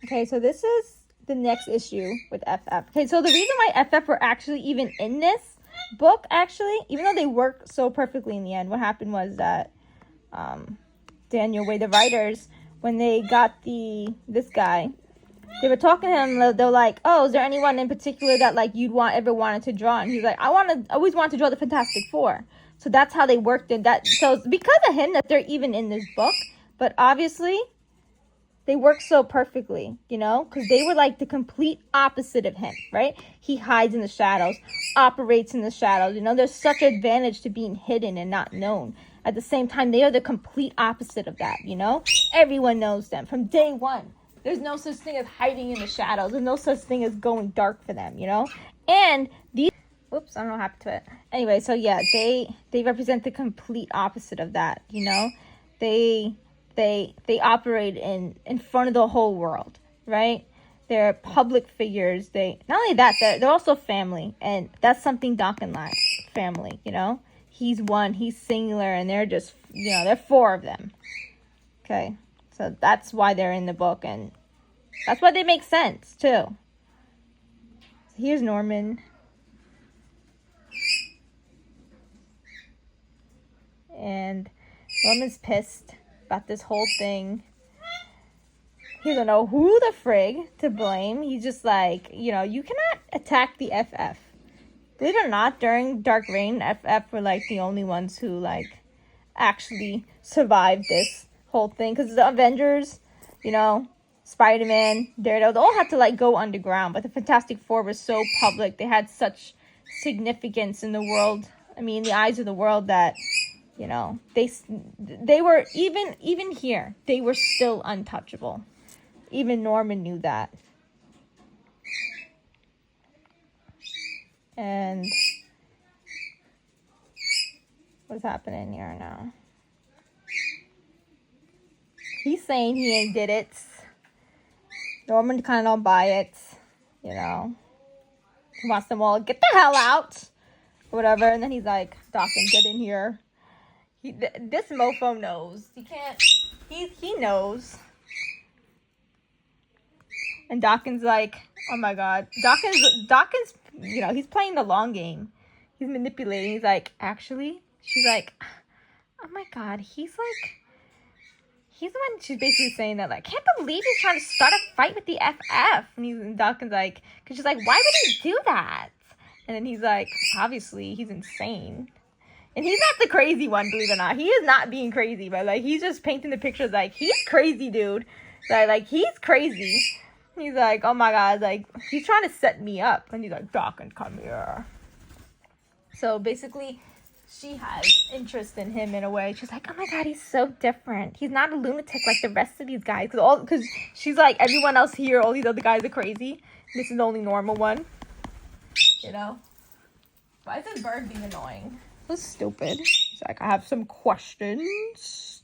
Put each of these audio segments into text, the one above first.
Okay, so this is the next issue with FF. Okay, so the reason why FF were actually even in this book, actually, even though they work so perfectly in the end, what happened was that Daniel Way, the writers, when they got this guy, they were talking to him. They're like, "Oh, is there anyone in particular that like you'd ever wanted to draw?" And he's like, "I always wanted to draw the Fantastic Four." So that's how they worked in that. So it's because of him that they're even in this book. But obviously, they work so perfectly, you know, because they were like the complete opposite of him, right? He hides in the shadows, operates in the shadows. You know, there's such advantage to being hidden and not known. At the same time, they are the complete opposite of that, you know? Everyone knows them from day one. There's no such thing as hiding in the shadows. There's no such thing as going dark for them, you know? And these... Whoops, I don't know what happened to it. Anyway, so yeah, they represent the complete opposite of that, you know? They operate in front of the whole world, right? They're public figures. They not only that, they're also family, and that's something Daken lacks. Family, you know? He's one, he's singular, and they're just, you know, they're four of them. Okay, so that's why they're in the book, and that's why they make sense, too. So here's Norman. And Norman's pissed about this whole thing. He doesn't know who the frig to blame. He's just like, you know, you cannot attack the FF. Believe it or not, during Dark Reign, FF were like the only ones who like actually survived this whole thing. Because the Avengers, you know, Spider-Man, Daredevil, they all had to like go underground. But the Fantastic Four was so public. They had such significance in the world. I mean, in the eyes of the world that, you know, they were, even here, they were still untouchable. Even Norman knew that. And what's happening here now? He's saying he ain't did it. Norman kind of don't buy it, you know. He wants them all to get the hell out, or whatever. And then he's like, Daken, get in here. This mofo knows. He can't. He knows. And Daken's like, oh my god. Daken's, you know, he's playing the long game. He's manipulating. He's like, actually? She's like, oh my god. He's the one, she's basically saying that, like, can't believe he's trying to start a fight with the FF. And Daken's like, because she's like, why would he do that? And then he's like, obviously, he's insane. And he's not the crazy one, believe it or not. He is not being crazy, but, like, he's just painting the pictures like, he's crazy, dude. Like, he's crazy. He's like, oh my god, like, he's trying to set me up. And he's like, Daken, come here. So, basically, she has interest in him in a way. She's like, oh my god, he's so different. He's not a lunatic like the rest of these guys. Because she's like, everyone else here, all these other guys are crazy. This is the only normal one. You know? Why is this bird being annoying? That's stupid. He's like, I have some questions.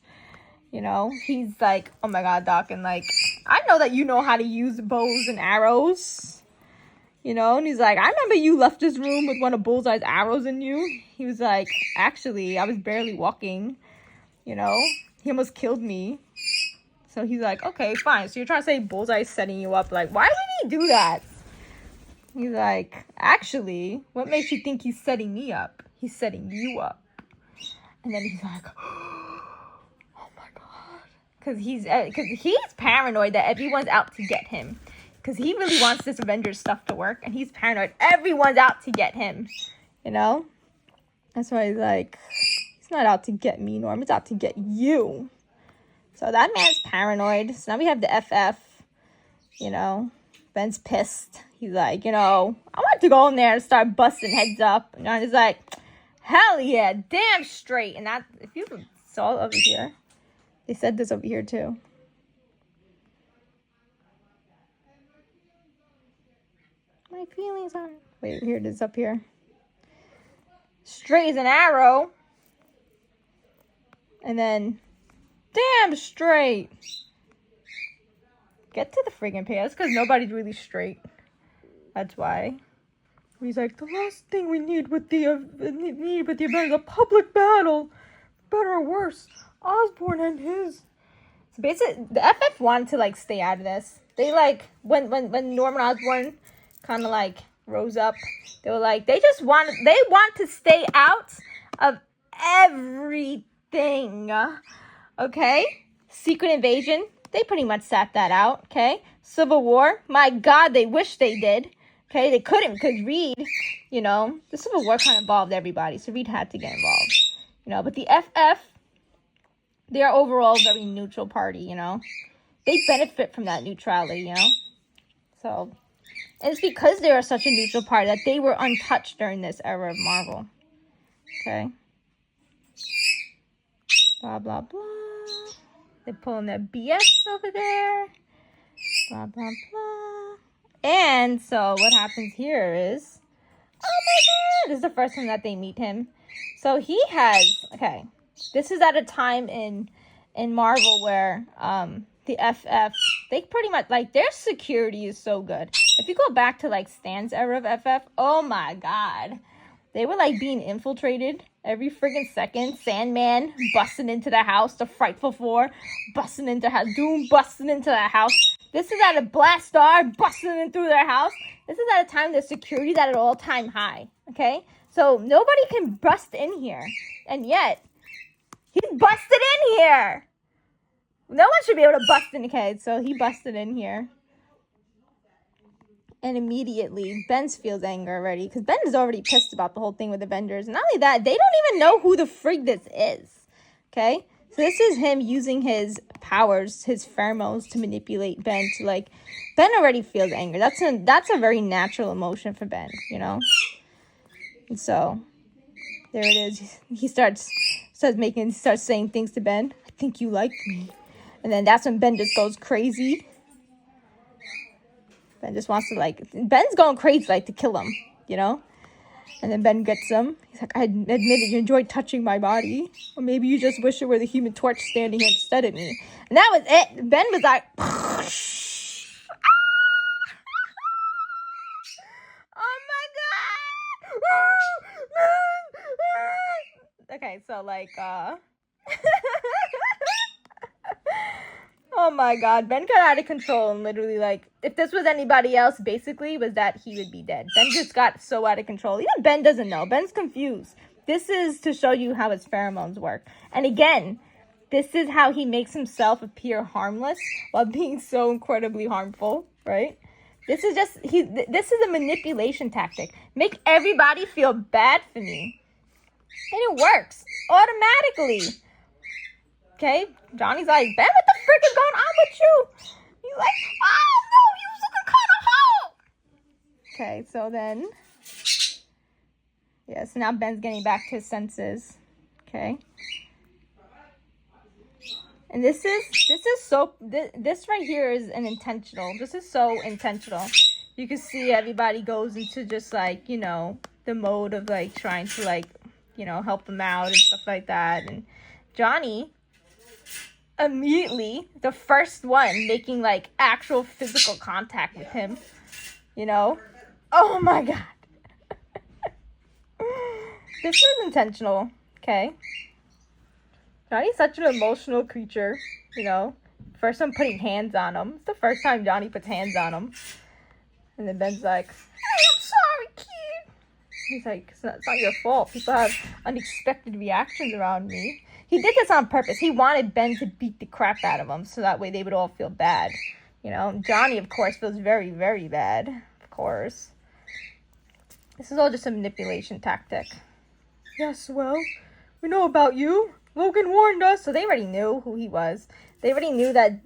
You know? He's like, oh my god, Daken, like, I know that you know how to use bows and arrows. You know? And he's like, I remember you left this room with one of Bullseye's arrows in you. He was like, actually, I was barely walking. You know? He almost killed me. So he's like, okay, fine. So you're trying to say Bullseye's setting you up. Like, why would he do that? He's like, actually, what makes you think he's setting me up? He's setting you up. And then he's like, oh my god. Because he's paranoid that everyone's out to get him. Because he really wants this Avengers stuff to work. And he's paranoid everyone's out to get him. You know? That's why he's like, he's not out to get me, Norm. It's out to get you. So that man's paranoid. So now we have the FF. You know? Ben's pissed. He's like, you know, I want to go in there and start busting heads up. And he's like, hell yeah, damn straight. And that, if you saw over here, they said this over here too. My feelings are, wait, here it is up here. Straight as an arrow. And then, damn straight. Get to the friggin' pants, because nobody's really straight. That's why. He's like, the last thing we need with the event is a public battle. Better or worse, Osborn and his. Basically, the FF wanted to like stay out of this. They like when Norman Osborn kind of like rose up, they were like they want to stay out of everything. Okay, Secret Invasion, they pretty much sat that out. Okay, Civil War, my God, they wish they did. Okay, they couldn't because Reed, the Civil War kind of involved everybody, so Reed had to get involved. But the FF, they are overall a very neutral party. They benefit from that neutrality. So, and it's because they are such a neutral party that they were untouched during this era of Marvel. Okay. Blah blah blah. They're pulling their BS over there. Blah blah blah. And so what happens here is, oh my God, this is the first time that they meet him. So he has, okay, this is at a time in Marvel where the FF, they pretty much, like, their security is so good. If you go back to, like, Stan's era of FF, oh my God. They were, like, being infiltrated every friggin' second. Sandman busting into the house. The Frightful Four busting into house. Doom busting into the house. This is at a blast star busting in through their house. This is at a time the security's at an all-time high. Okay? So nobody can bust in here. And yet, he's busted in here. No one should be able to bust in. Okay, so he busted in here. And immediately, Ben feels anger already. Because Ben is already pissed about the whole thing with Avengers. And not only that, they don't even know who the frig this is. Okay? So this is him using his powers, his pheromones to manipulate Ben to like... Ben already feels anger. That's a very natural emotion for Ben, And so, there it is. He starts saying things to Ben. I think you like me. And then that's when Ben just goes crazy. Ben just wants to Ben's going crazy to kill him, And then Ben gets him. He's like, I admit it, you enjoyed touching my body. Or maybe you just wish it were the Human Torch standing here instead of me. And that was it. Ben was like, oh my God. Okay, so oh my God, Ben got out of control and literally if this was anybody else, basically, was that he would be dead. Ben just got so out of control. Even Ben doesn't know. Ben's confused. This is to show you how his pheromones work. And again, this is how he makes himself appear harmless while being so incredibly harmful, right? This is this is a manipulation tactic. Make everybody feel bad for me. And it works automatically. Okay, Johnny's like, Ben, what the frick is going on with you? He's like, oh no, you looking kind of hot. Okay, so then, yeah, so now Ben's getting back to his senses. Okay, and this right here is an intentional. This is so intentional. You can see everybody goes into just the mode of trying to help him out and stuff like that, and Johnny immediately the first one making actual physical contact with him, oh my God. This is intentional. Okay, Johnny's such an emotional creature. First time putting hands on him. It's the first time Johnny puts hands on him, and then Ben's like, hey, I'm sorry, kid. He's like, it's not your fault. People have unexpected reactions around me. He did this on purpose. He wanted Ben to beat the crap out of him so that way they would all feel bad. Johnny, of course, feels very, very bad. Of course. This is all just a manipulation tactic. Yes, well, we know about you. Logan warned us. So they already knew who he was. They already knew that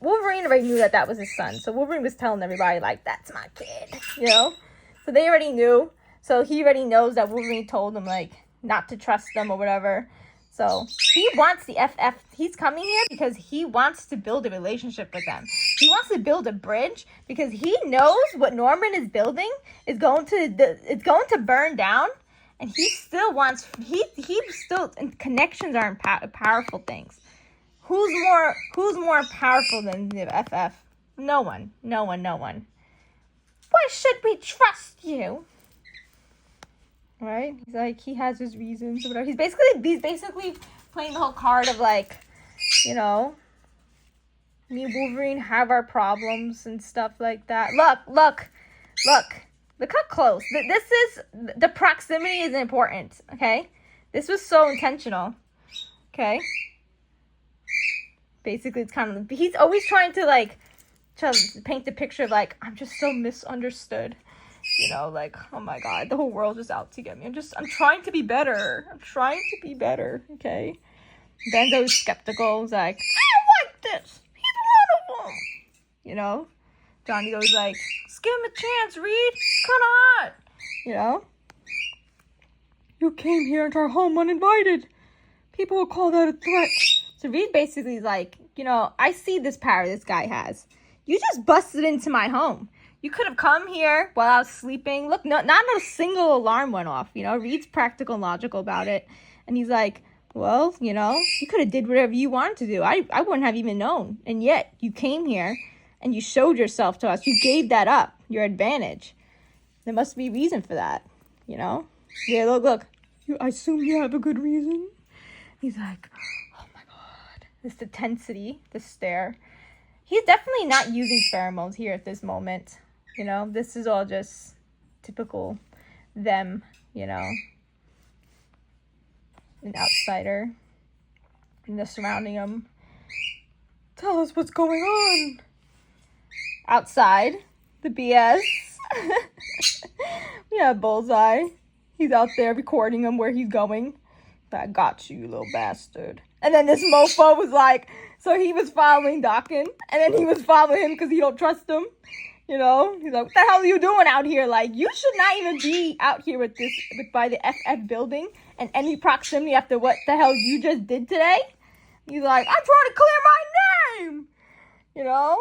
Wolverine already knew that was his son. So Wolverine was telling everybody, that's my kid, So they already knew. So he already knows that Wolverine told him, not to trust them or whatever. So he wants the FF. He's coming here because he wants to build a relationship with them. He wants to build a bridge because he knows what Norman is building is going to burn down, and he still wants. He still, and connections are powerful things. Who's more powerful than the FF? No one. Why should we trust you? Right? He's he has his reasons or whatever. He's basically playing the whole card of Me and Wolverine have our problems and stuff like that. Look how close. This is, the proximity is important, okay? This was so intentional, okay? Basically, it's kind of, he's always trying to, like, to paint the picture of, like, I'm just so misunderstood. You know, like, oh my god, the whole world is out to get me. I'm trying to be better. Okay? Benzo's skeptical. He's like, I don't like this. He's one of them. You know? Johnny goes like, just give him a chance, Reed. It's kind of hot. You know? You came here into our home uninvited. People will call that a threat. So Reed basically is like, you know, I see this power this guy has. You just busted into my home. You could have come here while I was sleeping. Look, not a single alarm went off. You know, Reed's practical and logical about it. And he's like, well, you know, you could have did whatever you wanted to do. I wouldn't have even known. And yet, you came here and you showed yourself to us. You gave that up, your advantage. There must be a reason for that, you know? Yeah, look. I assume you have a good reason. He's like, oh my god. This intensity, this stare. He's definitely not using pheromones here at this moment. You know, this is all just typical them, you know. An outsider. And the surrounding him. Tell us what's going on. Outside, the BS. We have Bullseye. He's out there recording him where he's going. I got you, little bastard. And then this mofo was like, so he was following Daken, and then he was following him because he don't trust him. You know, he's like, what the hell are you doing out here? Like, you should not even be out here by the FF building and any proximity after what the hell you just did today. He's like, I'm trying to clear my name. You know?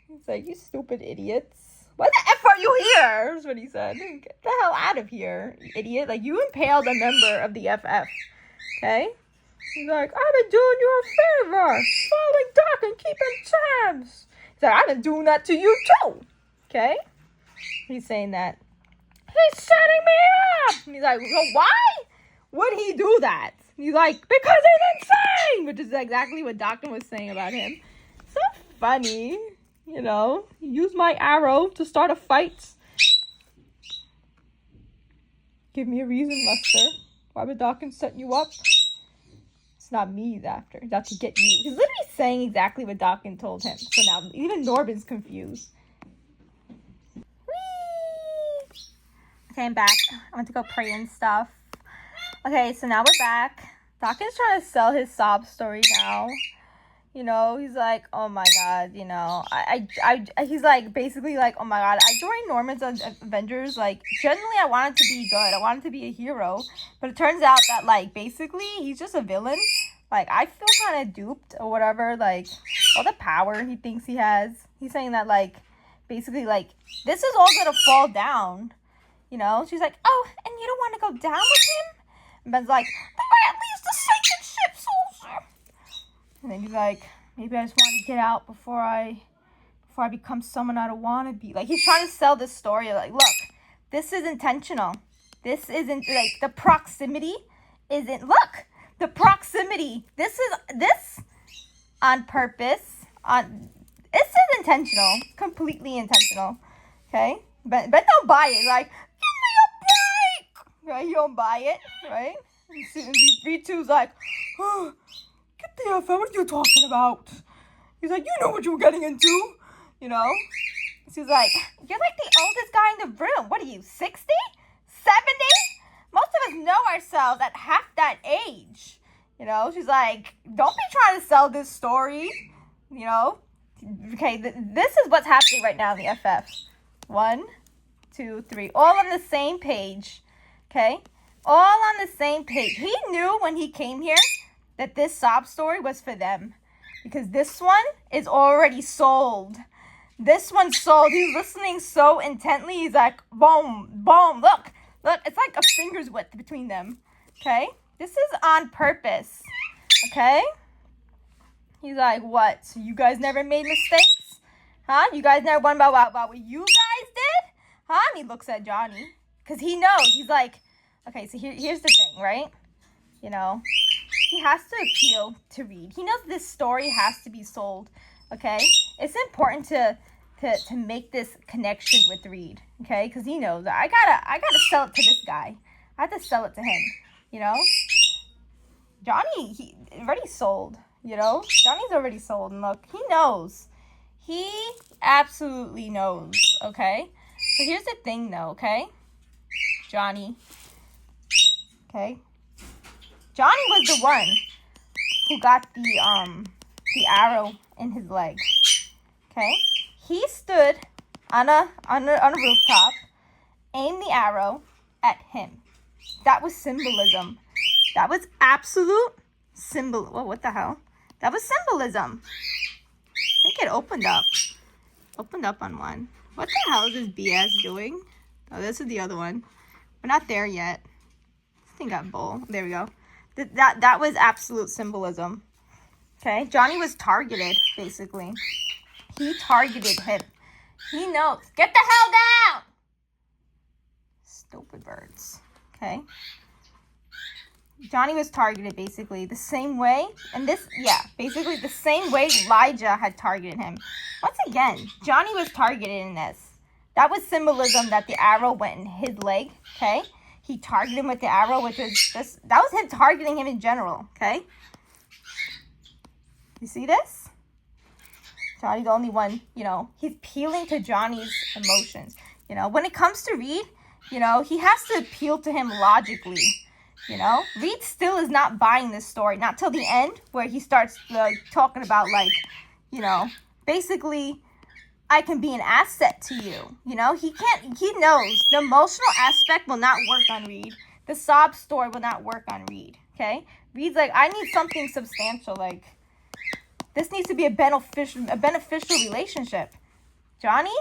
He's like, you stupid idiots. Why the F are you here? That's what he said. Get the hell out of here, you idiot. Like, you impaled a member of the FF. Okay? He's like, I've been doing you a favor. Following Doc and keeping tabs. He's like, I've been doing that to you too. Okay? He's saying that. He's setting me up. And he's like, well, why would he do that? He's like, because he's insane. Which is exactly what Doc was saying about him. So funny. You know, use my arrow to start a fight. Give me a reason, Lester. Why would Dawkins set you up? It's not me he's after. He's out to get you. He's literally saying exactly what Dawkins told him. So now even Norbin's confused. Whee! Okay, I'm back. I went to go pray and stuff. Okay, so now we're back. Dawkins trying to sell his sob story now. You know, he's like, oh my god, you know, he's like, basically like, oh my god, I joined Norman's Avengers, like, generally I wanted to be good, I wanted to be a hero, but it turns out that, like, basically, he's just a villain. Like, I feel kind of duped, or whatever, like, all the power he thinks he has. He's saying that, like, basically, like, this is all gonna fall down, you know? She's like, oh, and you don't want to go down with him? And Ben's like, but we're at least a sinking ship, soldier. And then he's like, maybe I just want to get out before I become someone I don't want to be. Like, he's trying to sell this story. Like, look, this is intentional. This isn't, like, the proximity isn't, look, the proximity. This on purpose. This is intentional. Completely intentional. Okay? But don't buy it. Like, give me a break. Right? You don't buy it. Right? And V2's like, oh, get the F out. What are you talking about? He's like, you know what you were getting into. You know? She's like, you're like the oldest guy in the room. What are you, 60? 70? Most of us know ourselves at half that age. You know? She's like, don't be trying to sell this story. You know? Okay, this is what's happening right now in the FF. 1, 2, 3. All on the same page. Okay? All on the same page. He knew when he came here that this sob story was for them. Because this one is already sold. This one's sold. He's listening so intently. He's like, boom, boom. Look, it's like a finger's width between them. Okay? This is on purpose. Okay? He's like, what? So you guys never made mistakes? Huh? You guys never wondered about what you guys did? Huh? And he looks at Johnny. Because he knows. He's like, okay, so here's the thing, right? You know, he has to appeal to Reed. He knows this story has to be sold. Okay, it's important to make this connection with Reed. Okay, because he knows that I gotta sell it to this guy. I have to sell it to him. You know, Johnny, he already sold. You know, Johnny's already sold, and look, he knows. He absolutely knows. Okay, so here's the thing, though. Okay, Johnny. Okay, Johnny was the one who got the arrow in his leg. Okay, he stood on a rooftop, aimed the arrow at him. That was symbolism. That was absolute symbol. Whoa, what the hell? That was symbolism. I think it opened up. Opened up on one. What the hell is this BS doing? Oh, this is the other one. We're not there yet. This thing got bull. There we go. That was absolute symbolism. Okay, Johnny was targeted, basically. He targeted him. He knows. Get the hell down! Stupid birds. Okay. Johnny was targeted, basically, the same way. And this, yeah, basically the same way Elijah had targeted him. Once again, Johnny was targeted in this. That was symbolism that the arrow went in his leg, okay? He targeted him with the arrow, which was this. That was him targeting him in general, okay? You see this? Johnny's the only one, you know, he's appealing to Johnny's emotions. You know, when it comes to Reed, you know, he has to appeal to him logically. You know, Reed still is not buying this story, not till the end where he starts like talking about like, you know, basically I can be an asset to you. You know, he knows the emotional aspect will not work on Reed. The sob story will not work on Reed. Okay. Reed's like, I need something substantial. Like, this needs to be a beneficial relationship. Johnny,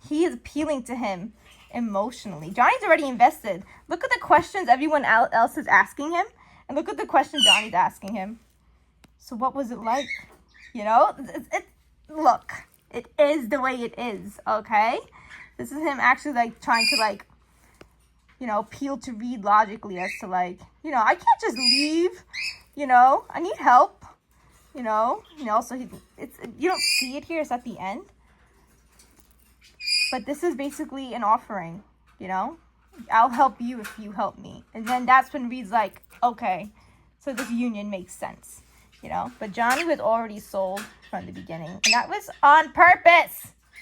he is appealing to him emotionally. Johnny's already invested. Look at the questions everyone else is asking him, and look at the question Johnny's asking him. So what was it like? You know, look, it is the way it is, okay? This is him actually like trying to like, you know, appeal to Reed logically as to like, you know, I can't just leave, you know, I need help, you know, so you don't see it here, it's at the end. But this is basically an offering, you know? I'll help you if you help me. And then that's when Reed's like, okay, so this union makes sense, you know? But Johnny was already sold from the beginning. And that was on purpose.